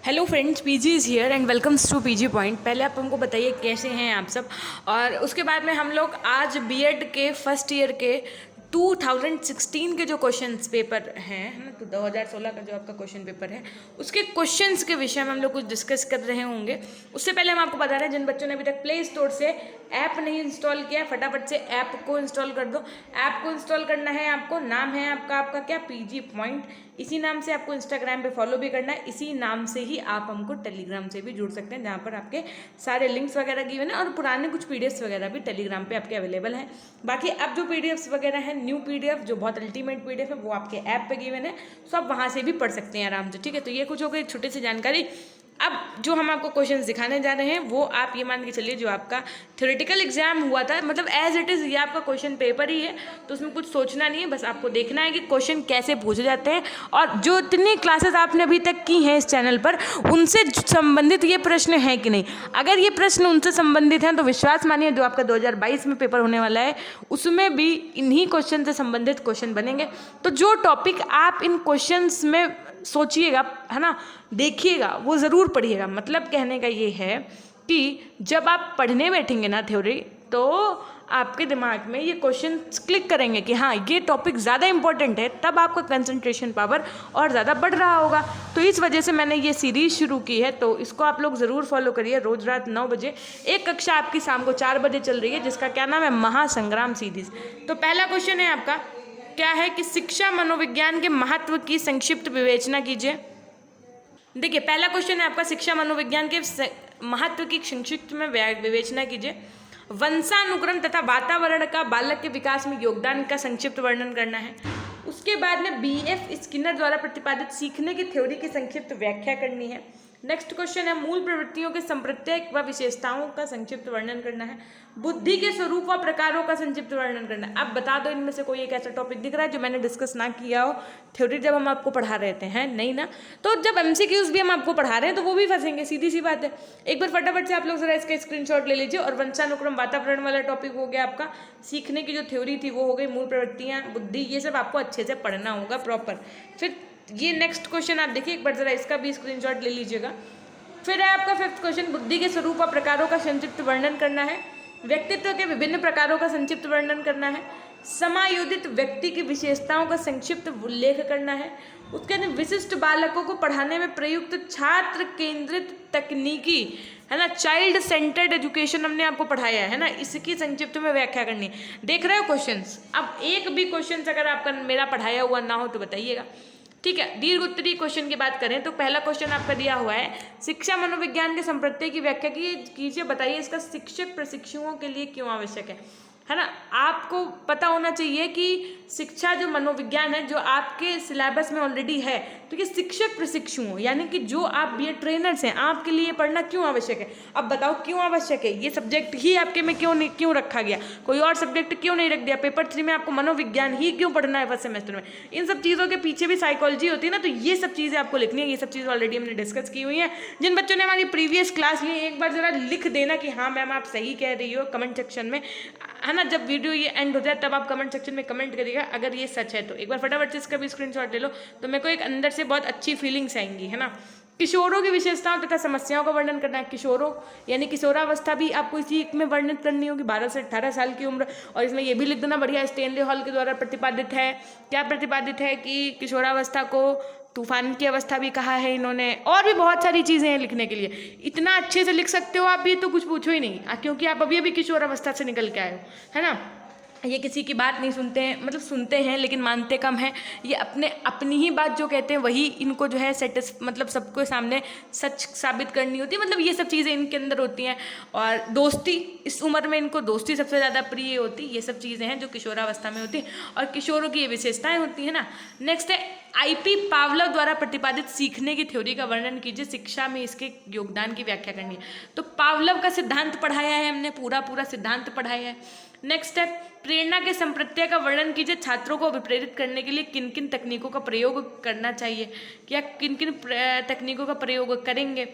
Hello friends, PG is here and welcomes to PG point. पहले आप हमको बताइए कैसे हैं आप सब। और उसके बाद में हम लोग आज बीएड के फर्स्ट ईयर के 2016 के जो क्वेश्चंस पेपर हैं, है ना, तो 2016 का जो आपका क्वेश्चन पेपर है उसके क्वेश्चंस के विषय में हम लोग कुछ डिस्कस कर रहे होंगे। उससे पहले हम आपको बता रहे हैं, जिन बच्चों ने अभी तक प्ले स्टोर से ऐप नहीं इंस्टॉल किया, फटाफट से ऐप को इंस्टॉल कर दो। ऐप को इंस्टॉल करना है आपको, नाम है आपका क्या, पीजी पॉइंट। इसी नाम से आपको इंस्टाग्राम पे फॉलो भी करना है, इसी नाम से ही आप हमको टेलीग्राम से भी जुड़ सकते हैं, जहाँ पर आपके सारे लिंक्स वगैरह गिवन है और पुराने कुछ पीडीएफ्स वगैरह भी टेलीग्राम पे आपके अवेलेबल हैं। बाकी अब जो पीडीएफ्स वगैरह हैं, न्यू पीडीएफ जो बहुत अल्टीमेट पीडीएफ है, वो आपके ऐप पे गिवन है, सो आप वहाँ से भी पढ़ सकते हैं आराम से। ठीक है, तो ये कुछ हो गई छोटी सी जानकारी। अब जो हम आपको क्वेश्चंस दिखाने जा रहे हैं वो आप ये मान के चलिए, जो आपका थ्योरेटिकल एग्जाम हुआ था, मतलब एज इट इज़ ये आपका क्वेश्चन पेपर ही है, तो उसमें कुछ सोचना नहीं है, बस आपको देखना है कि क्वेश्चन कैसे पूछे जाते हैं। और जो इतनी क्लासेस आपने अभी तक की हैं इस चैनल पर, उनसे संबंधित ये प्रश्न है कि नहीं। अगर ये प्रश्न उनसे संबंधित हैं तो विश्वास मानिए, जो आपका 2022 में पेपर होने वाला है उसमें भी इन्हीं क्वेश्चन से संबंधित क्वेश्चन बनेंगे। तो जो टॉपिक आप इन क्वेश्चंस में सोचिएगा, है ना, देखिएगा, वो ज़रूर पढ़िएगा। मतलब कहने का ये है कि जब आप पढ़ने बैठेंगे ना थ्योरी, तो आपके दिमाग में ये क्वेश्चन क्लिक करेंगे कि हाँ ये टॉपिक ज़्यादा इंपॉर्टेंट है, तब आपका कंसंट्रेशन पावर और ज़्यादा बढ़ रहा होगा। तो इस वजह से मैंने ये सीरीज़ शुरू की है, तो इसको आप लोग ज़रूर फॉलो करिए। रोज़ रात 9 बजे एक कक्षा आपकी शाम को 4 बजे चल रही है, जिसका क्या नाम है, महासंग्राम सीरीज़। तो पहला क्वेश्चन है आपका, क्या है कि शिक्षा मनोविज्ञान के महत्व की संक्षिप्त विवेचना कीजिए। देखिए, पहला क्वेश्चन है आपका, शिक्षा मनोविज्ञान के महत्व की संक्षिप्त में विवेचना कीजिए। वंशानुक्रम तथा वातावरण का बालक के विकास में योगदान का संक्षिप्त वर्णन करना है। उसके बाद में बीएफ स्किनर द्वारा प्रतिपादित सीखने की थ्योरी की संक्षिप्त व्याख्या करनी है। नेक्स्ट क्वेश्चन है, मूल प्रवृत्तियों के संप्रत्यय व विशेषताओं का संक्षिप्त वर्णन करना है। बुद्धि के स्वरूप व प्रकारों का संक्षिप्त वर्णन करना है। अब बता दो इनमें से कोई एक ऐसा टॉपिक दिख रहा है जो मैंने डिस्कस ना किया हो थ्योरी जब हम आपको पढ़ा रहे थे, हैं नहीं ना। तो जब एमसीक्यूज भी हम आपको पढ़ा रहे हैं तो वो भी फंसेंगे, सीधी सी बात है। एक बार फटाफट से आप लोग जरा इसका स्क्रीनशॉट ले लीजिए। और वंशानुक्रम वातावरण वाला टॉपिक हो गया आपका, सीखने की जो थ्योरी थी वो हो गई, मूल प्रवृत्तियाँ, बुद्धि, ये सब आपको अच्छे से पढ़ना होगा प्रॉपर। फिर ये नेक्स्ट क्वेश्चन आप देखिए एक बार जरा, इसका भी स्क्रीनशॉट ले लीजिएगा। फिर है आपका फिफ्थ क्वेश्चन, बुद्धि के स्वरूप और प्रकारों का संक्षिप्त वर्णन करना है। व्यक्तित्व के विभिन्न प्रकारों का संक्षिप्त वर्णन करना है। समायोजित व्यक्ति की विशेषताओं का संक्षिप्त उल्लेख करना है। उसके बाद विशिष्ट बालकों को पढ़ाने में प्रयुक्त छात्र केंद्रित तकनीकी, है ना, चाइल्ड सेंटर्ड एजुकेशन हमने आपको पढ़ाया है ना, इसकी संक्षिप्त में व्याख्या करनी है। देख रहे हो क्वेश्चंस। अब एक भी क्वेश्चन अगर आपका मेरा पढ़ाया हुआ ना हो तो बताइएगा, ठीक है। दीर्घ उत्तरीय क्वेश्चन की बात करें तो पहला क्वेश्चन आपका दिया हुआ है, शिक्षा मनोविज्ञान के संप्रत्यय की व्याख्या कीजिए, बताइए इसका शिक्षक प्रशिक्षुओं के लिए क्यों आवश्यक है ना। आपको पता होना चाहिए कि शिक्षा जो मनोविज्ञान है, जो आपके सिलेबस में ऑलरेडी है, तो ये शिक्षक प्रशिक्षुओं यानी कि जो आप बीएड ट्रेनर्स हैं, आपके लिए पढ़ना क्यों आवश्यक है। अब बताओ क्यों आवश्यक है, ये सब्जेक्ट ही आपके में क्यों रखा गया, कोई और सब्जेक्ट क्यों नहीं रख दिया। पेपर 3 में आपको मनोविज्ञान ही क्यों पढ़ना है फर्स्ट सेमेस्टर में। इन सब चीज़ों के पीछे भी साइकोलॉजी होती है ना, तो ये सब चीज़ें आपको लिखनी है। ये सब चीज़ें ऑलरेडी हमने डिस्कस की हुई हैं। जिन बच्चों ने हमारी प्रीवियस क्लास ली, एक बार जरा लिख देना कि हाँ मैम आप सही कह रही हो, कमेंट सेक्शन में, है ना। जब वीडियो ये एंड हो जाए तब आप कमेंट सेक्शन में कमेंट करिएगा अगर ये सच है तो। एक बार फटाफट से इसका भी स्क्रीनशॉट ले लो, तो मेरे को एक अंदर से बहुत अच्छी फीलिंग्स आएंगी, है ना। किशोरों की विशेषताओं तथा समस्याओं का वर्णन करना है। किशोरों यानी किशोरावस्था भी आपको इसी में वर्णित करनी होगी, 12 से 18 साल की उम्र। और इसमें ये भी लिख देना बढ़िया, स्टेनली हॉल के द्वारा प्रतिपादित है। क्या प्रतिपादित है कि किशोरावस्था को तूफान की अवस्था भी कहा है इन्होंने, और भी बहुत सारी चीज़ें हैं लिखने के लिए। इतना अच्छे से लिख सकते हो आप भी, तो कुछ पूछो ही नहीं, क्योंकि आप अभी अभी किशोर अवस्था से निकल के आए हो, है ना। ये किसी की बात नहीं सुनते हैं, मतलब सुनते हैं लेकिन मानते कम हैं। ये अपनी ही बात जो कहते हैं वही इनको जो है मतलब सबके सामने सच साबित करनी होती है, मतलब ये सब चीज़ें इनके अंदर होती हैं। और दोस्ती, इस उम्र में इनको दोस्ती सबसे ज़्यादा प्रिय होती, ये सब चीज़ें हैं जो किशोरावस्था में होती हैं और किशोरों की ये विशेषताएँ होती है ना। नेक्स्ट है, आईपी पावलोव द्वारा प्रतिपादित सीखने की थ्योरी का वर्णन कीजिए, शिक्षा में इसके योगदान की व्याख्या करनी है। तो पावलोव का सिद्धांत पढ़ाया है हमने, पूरा सिद्धांत पढ़ाया है। नेक्स्ट है प्रेरणा के संप्रत्यय का वर्णन कीजिए। छात्रों को प्रेरित करने के लिए किन किन तकनीकों का प्रयोग करना चाहिए, या किन किन तकनीकों का प्रयोग करेंगे।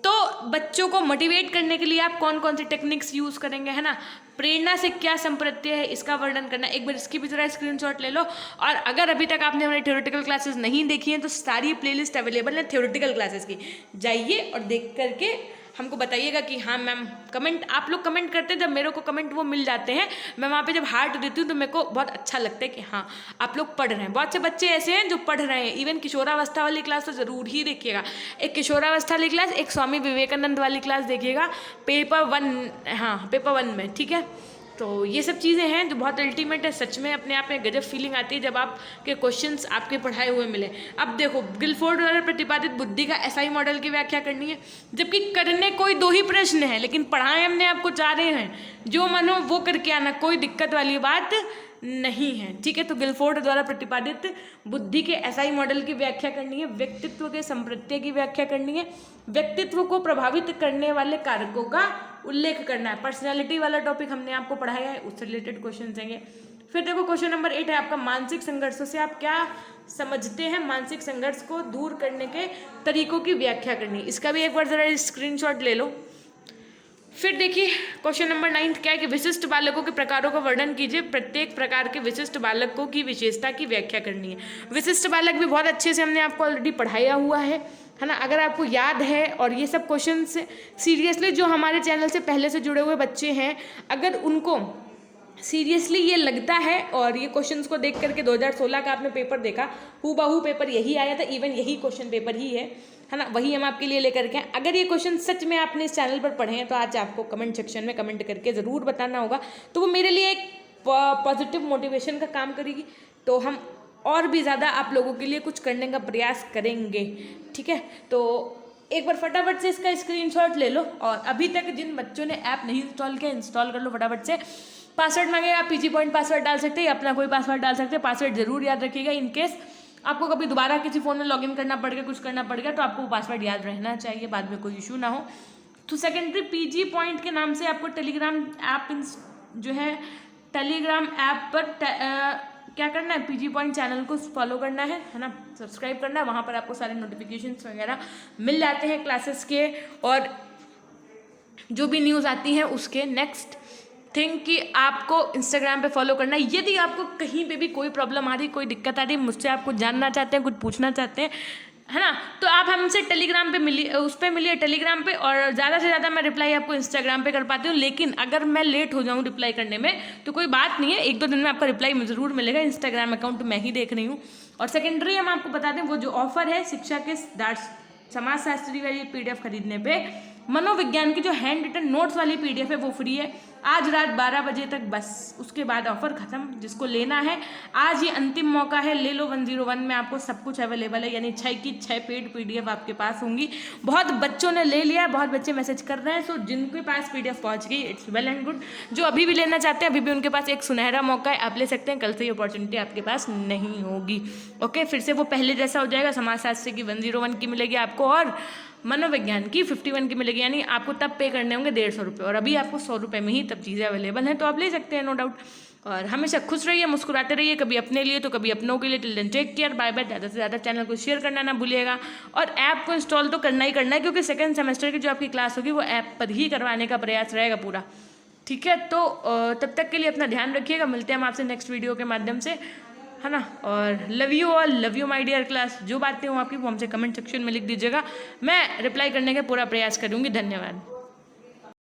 तो बच्चों को मोटिवेट करने के लिए आप कौन कौन सी टेक्निक्स यूज़ करेंगे, है ना। प्रेरणा से क्या संप्रत्यय है इसका वर्णन करना। एक बार इसकी भी जरा स्क्रीनशॉट ले लो। और अगर अभी तक आपने हमारी थ्योरेटिकल क्लासेस नहीं देखी हैं तो सारी प्लेलिस्ट अवेलेबल है थ्योरेटिकल क्लासेस की, जाइए और देख करके हमको बताइएगा कि हाँ मैम। कमेंट आप लोग कमेंट करते हैं, जब मेरे को कमेंट वो मिल जाते हैं, मैं वहाँ पे जब हार्ट देती हूँ तो मेरे को बहुत अच्छा लगता है कि हाँ आप लोग पढ़ रहे हैं। बहुत से बच्चे ऐसे हैं जो पढ़ रहे हैं। इवन किशोरावस्था वाली क्लास तो ज़रूर ही देखिएगा। एक किशोरावस्था वाली क्लास, एक स्वामी विवेकानंद वाली क्लास देखिएगा पेपर 1, हाँ पेपर 1 में, ठीक है। तो ये सब चीज़ें हैं जो बहुत अल्टीमेट है। सच में अपने आप में गजब फीलिंग आती है जब आपके क्वेश्चंस आपके पढ़ाए हुए मिले। अब देखो गिलफोर्ड द्वारा प्रतिपादित बुद्धि का एसआई मॉडल की व्याख्या करनी है, जबकि करने कोई 2 ही प्रश्न है, लेकिन पढ़ाए हमने आपको 4 हैं। जो मन हो वो करके आना, कोई दिक्कत वाली बात नहीं है, ठीक है। तो गिलफोर्ड द्वारा प्रतिपादित बुद्धि के एसआई मॉडल की व्याख्या करनी है। व्यक्तित्व के संप्रत्यय की व्याख्या करनी है। व्यक्तित्व को प्रभावित करने वाले कारकों का उल्लेख करना है। पर्सनैलिटी वाला टॉपिक हमने आपको पढ़ाया है, उससे रिलेटेड क्वेश्चन देंगे। फिर देखो क्वेश्चन नंबर 8 है आपका मानसिक संघर्षों से आप क्या समझते हैं। मानसिक संघर्ष को दूर करने के तरीकों की व्याख्या करनी है। इसका भी एक बार जरा स्क्रीनशॉट ले लो। फिर देखिए क्वेश्चन नंबर 9 क्या है कि विशिष्ट बालकों के प्रकारों का वर्णन कीजिए। प्रत्येक प्रकार के विशिष्ट बालकों की विशेषता की व्याख्या करनी है। विशिष्ट बालक भी बहुत अच्छे से हमने आपको ऑलरेडी पढ़ाया हुआ है ना। अगर आपको याद है, और ये सब क्वेश्चन सीरियसली जो हमारे चैनल से पहले से जुड़े हुए बच्चे हैं, अगर उनको सीरियसली ये लगता है और ये क्वेश्चंस को देख करके 2016 का आपने पेपर देखा, हूबहू पेपर यही आया था, इवन यही क्वेश्चन पेपर ही है ना, वही हम आपके लिए लेकर के हैं। अगर ये क्वेश्चन सच में आपने इस चैनल पर पढ़े हैं तो आज आपको कमेंट सेक्शन में कमेंट करके ज़रूर बताना होगा। तो वो मेरे लिए एक पॉजिटिव मोटिवेशन का काम करेगी, तो हम और भी ज़्यादा आप लोगों के लिए कुछ करने का प्रयास करेंगे, ठीक है। तो एक बार फटाफट से इसका स्क्रीनशॉट ले लो। और अभी तक जिन बच्चों ने ऐप नहीं इंस्टॉल किया, इंस्टॉल कर लो फटाफट से। पासवर्ड मांगेगा, आप पीजी पॉइंट पासवर्ड डाल सकते हैं, अपना कोई पासवर्ड डाल सकते हैं। पासवर्ड जरूर याद रखिएगा, इनकेस आपको कभी दोबारा किसी फ़ोन में लॉगिन करना पड़ गया, कुछ करना पड़ गया, तो आपको वो पासवर्ड याद रहना चाहिए, बाद में कोई इशू ना हो। तो सेकेंडरी पीजी पॉइंट के नाम से आपको टेलीग्राम ऐप जो है, टेलीग्राम ऐप पर क्या करना है, पीजी पॉइंट चैनल को फॉलो करना है ना, सब्सक्राइब करना है। वहाँ पर आपको सारे नोटिफिकेशंस वगैरह मिल जाते हैं क्लासेस के, और जो भी न्यूज़ आती हैं उसके। नेक्स्ट थिंग कि आपको इंस्टाग्राम पे फॉलो करना है। यदि आपको कहीं पे भी कोई प्रॉब्लम आ रही, कोई दिक्कत आ रही, मुझसे आपको जानना चाहते हैं, कुछ पूछना चाहते हैं, है ना, तो आप हमसे टेलीग्राम पे मिलिए, उस पर मिलिए टेलीग्राम पे। और ज़्यादा से ज़्यादा मैं रिप्लाई आपको इंस्टाग्राम पे कर पाती हूँ, लेकिन अगर मैं लेट हो जाऊँ रिप्लाई करने में तो कोई बात नहीं है, 1-2 दिन में आपका रिप्लाई ज़रूर मिलेगा। इंस्टाग्राम अकाउंट मैं ही देख रही हूँ। और सेकेंडरी हम आपको बता दें, वो जो ऑफर है शिक्षा के समाजशास्त्री वाली PDF खरीदने पे, मनोविज्ञान की जो हैंड रिटन नोट्स वाली PDF है वो फ्री है आज रात 12 बजे तक, बस उसके बाद ऑफर ख़त्म। जिसको लेना है आज ये अंतिम मौका है, ले लो। 101 में आपको सब कुछ अवेलेबल है, यानी 6 की 6 पेड PDF आपके पास होंगी। बहुत बच्चों ने ले लिया, बहुत बच्चे मैसेज कर रहे हैं, सो जिनके पास PDF पहुंच गई इट्स वेल एंड गुड। जो अभी भी लेना चाहते हैं, अभी भी उनके पास एक सुनहरा मौका है, आप ले सकते हैं। कल से ये अपॉर्चुनिटी आपके पास नहीं होगी। ओके, फिर से वो पहले जैसा हो जाएगा। समाजशास्त्र की 101 की मिलेगी आपको, और मनोविज्ञान की 51 की मिलेगी, यानी आपको तब पे करने होंगे 150 रुपये, और अभी आपको 100 रुपये में ही तब चीज़ें अवेलेबल हैं, तो आप ले सकते हैं, नो डाउट। और हमेशा खुश रहिए, मुस्कुराते रहिए, कभी अपने लिए तो कभी अपनों के लिए। Till then take care, bye bye. ज़्यादा से ज़्यादा चैनल को शेयर करना ना भूलिएगा, और ऐप को इंस्टॉल तो करना ही करना है, क्योंकि सेकंड सेमेस्टर की जो आपकी क्लास होगी वो ऐप पर ही करवाने का प्रयास रहेगा पूरा, ठीक है। तो तब तक के लिए अपना ध्यान रखिएगा, मिलते हैं हम आपसे नेक्स्ट वीडियो के माध्यम से, है ना। और love you all, love you my dear class. जो बातें हो आपकी वो हमसे कमेंट सेक्शन में लिख दीजिएगा, मैं रिप्लाई करने का पूरा प्रयास करूँगी। धन्यवाद।